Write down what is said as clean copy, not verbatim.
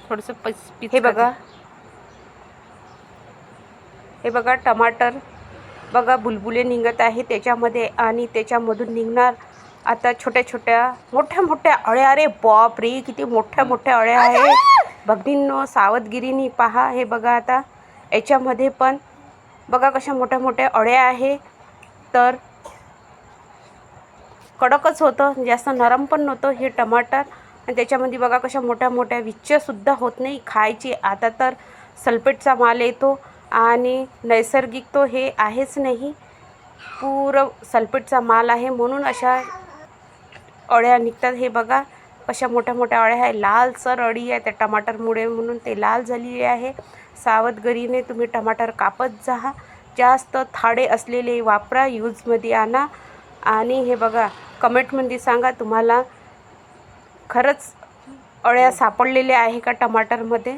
थोडंसं पीच हे बघा टमाटर बघा बुलबुले निघत आहे त्याच्यामध्ये आणि त्याच्यामधून निघणार आता मोठ्या अळ्या. अरे बाप रे, किती मोठ्या अळ्या आहे भगिनींनो, सावधगिरीने पहा. हे बघा आता याच्यामध्ये पण बघा कशा मोठ्या अळ्या आहे. तर कडकच होतं, जास्त नरम पण नव्हतं हे टमाटर. आणि त्याच्यामध्ये बघा कशा मोठ्या विच्छसुद्धा होत नाही खायची. आता तर सल्फेटचा माल येतो आणि नैसर्गिक तो हे आहेच नाही, पुरं सल्फेटचा माल आहे म्हणून अशा अळ्या निघतात. हे बघा कशा मोठ्या अळ्या आहे. लालसर अळी आहे त्या टमाटरमुळे म्हणून ते लाल झालेली आहे. सावधगिरीने तुम्ही टमाटर कापत जा. जास्त थाडे असलेले वापरा, यूजमध्ये आणा. आणि हे बघा कमेंटमध्ये सांगा तुम्हाला खरंच अळ्या सापडलेल्या आहे का टमाटरमध्ये.